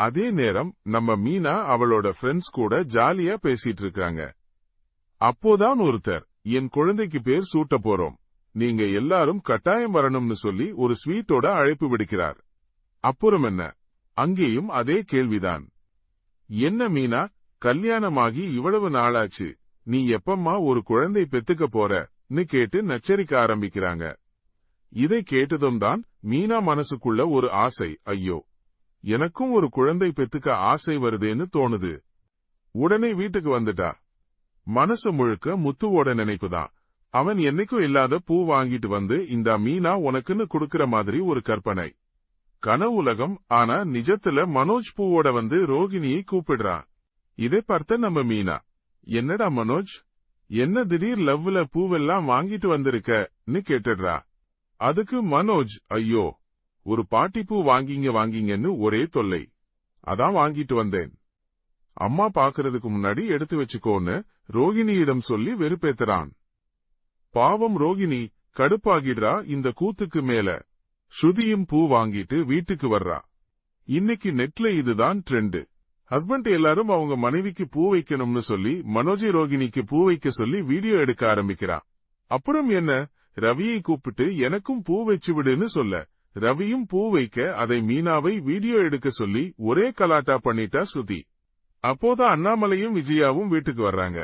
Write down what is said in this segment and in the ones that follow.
அதே நேரம் நம்ம மீனா அவளோட ஃப்ரெண்ட்ஸ் கூட ஜாலியா பேசிட்டு இருக்காங்க. அப்போதான் ஒருத்தர், என் குழந்தைக்கு பேர் சூட்ட போறோம், நீங்க எல்லாரும் கட்டாயம் வரணும்னு சொல்லி ஒரு ஸ்வீட்டோட அழைப்பு விடுக்கிறார். அப்புறம் என்ன, அங்கேயும் அதே கேள்விதான். என்ன மீனா, கல்யாணமாகி இவ்வளவு நாளாச்சு, நீ எப்பம்மா ஒரு குழந்தை பெத்துக்க போறன்னு கேட்டு நச்சரிக்க ஆரம்பிக்கிறாங்க. இதை கேட்டதும் தான் மீனா மனசுக்குள்ள ஒரு ஆசை, ஐயோ எனக்கும் ஒரு குழந்தை பெத்துக்க ஆசை வருதேன்னு தோணுது. உடனே வீட்டுக்கு வந்துட்டா. மனசு முழுக்க முத்துவோட நினைப்புதான். அவன் என்னைக்கும் இல்லாத பூ வாங்கிட்டு வந்து இந்த மீனா உனக்குன்னு குடுக்கிற மாதிரி ஒரு கற்பனை கனவுலகம். ஆனா நிஜத்துல மனோஜ் பூவோட வந்து ரோகிணியை கூப்பிடுறான். இதை பார்த்த நம்ம மீனா, என்னடா மனோஜ், என்ன திடீர் லவ்ல பூவெல்லாம் வாங்கிட்டு வந்திருக்கன்னு கேட்டுடுறா. அதுக்கு மனோஜ், ஐயோ ஒரு பாட்டிப்பூ வாங்கிங்கன்னு ஒரே தொல்லை, அதான் வாங்கிட்டு வந்தேன். அம்மா பாக்குறதுக்கு முன்னாடி எடுத்து வச்சுக்கோன்னு ரோகிணியிடம் சொல்லி வெறுப்பேத்துறான். பாவம் ரோகிணி கடுப்பாகிடுறா இந்த கூத்துக்கு மேல. ஸ்ருதியும் பூ வாங்கிட்டு வீட்டுக்கு வர்றா. இன்னைக்கு நெட்ல இதுதான் ட்ரெண்ட். ஹஸ்பண்ட் எல்லாரும் அவங்க மனைவிக்கு பூ வைக்கணும்னு சொல்லி மனோஜி ரோகிணிக்கு பூ வைக்க சொல்லி வீடியோ எடுக்க ஆரம்பிக்கிறா. அப்புறம் என்ன, ரவியை கூப்பிட்டு எனக்கும் பூ வச்சு விடுன்னு சொல்ல, ரவியும் பூ வைக்க அதை மீனாவை வீடியோ எடுக்க சொல்லி ஒரே கலாட்டா பண்ணிட்டா ஸ்ருதி. அப்போதான் அண்ணாமலையும் விஜயாவும் வீட்டுக்கு வர்றாங்க.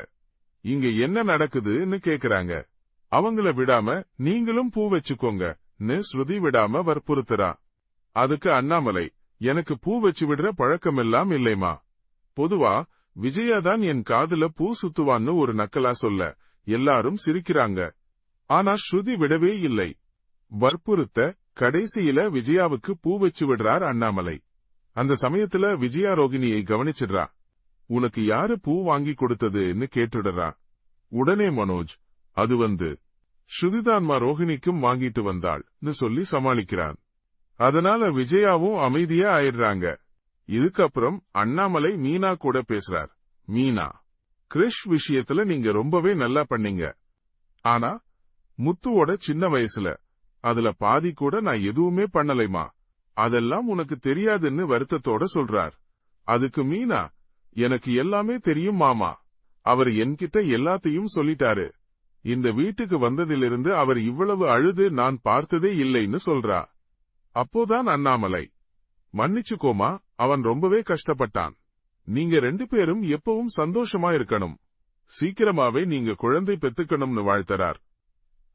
இங்க என்ன நடக்குதுன்னு கேக்குறாங்க. அவங்கள விடாம நீங்களும் பூ வச்சுக்கோங்கன்னு ஸ்ருதி விடாம வற்புறுத்துறா. அதுக்கு அண்ணாமலை, எனக்கு பூ வச்சு விடுற பழக்கமெல்லாம் இல்லைமா, பொதுவா விஜயாதான் என் காதுல பூ சுத்துவான்னு ஒரு நக்கலா சொல்ல எல்லாரும் சிரிக்கிறாங்க. ஆனா ஸ்ருதி விடவே இல்லை. வற்புறுத்த கடைசியில விஜயாவுக்கு பூ வச்சு விடுறார் அண்ணாமலை. அந்த சமயத்துல விஜயா ரோகிணியை கவனிச்சிடுறா. உனக்கு யாரு பூ வாங்கி கொடுத்ததுன்னு கேட்டுடுறா. உடனே மனோஜ், அது வந்து ஸ்ருதிதான்மா ரோகிணிக்கும் வாங்கிட்டு வந்தாள்னு சொல்லி சமாளிக்கிறான். அதனால விஜயாவும் அமைதியா ஆயிடுறாங்க. இதுக்கப்புறம் அண்ணாமலை மீனா கூட பேசுறார். மீனா, கிரிஷ் விஷயத்துல நீங்க ரொம்பவே நல்லா பண்ணீங்க. ஆனா முத்துவோட சின்ன வயசுல அதுல பாதி கூட நான் எதுவுமே பண்ணலைமா, அதெல்லாம் உனக்கு தெரியாதுன்னு வருத்தத்தோட சொல்றார். அதுக்கு மீனா, எனக்கு எல்லாமே தெரியும் மாமா, அவர் என்கிட்ட எல்லாத்தையும் சொல்லிட்டாரு. இந்த வீட்டுக்கு வந்ததிலிருந்து அவர் இவ்வளவு அழுது நான் பார்த்ததே இல்லைன்னு சொல்றா. அப்போதான் அண்ணாமலை, மன்னிச்சுக்கோமா, அவன் ரொம்பவே கஷ்டப்பட்டான். நீங்க 2 பேரும் எப்பவும் சந்தோஷமா இருக்கணும், சீக்கிரமாவே நீங்க குழந்தை பெத்துக்கணும்னு வாழ்த்தறார்.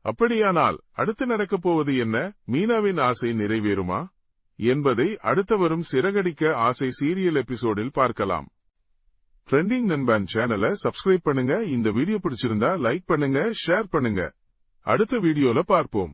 அப்படியானால் அடுத்து நடக்கப் போவது என்ன, மீனாவின் ஆசை நிறைவேறுமா என்பதை அடுத்த வரும் சிறகடிக்க ஆசை சீரியல் எபிசோடில் பார்க்கலாம். ட்ரெண்டிங் நண்பன் சேனலை சப்ஸ்கிரைப் பண்ணுங்க. இந்த வீடியோ பிடிச்சிருந்தா லைக் பண்ணுங்க, ஷேர் பண்ணுங்க. அடுத்த வீடியோல பார்ப்போம்.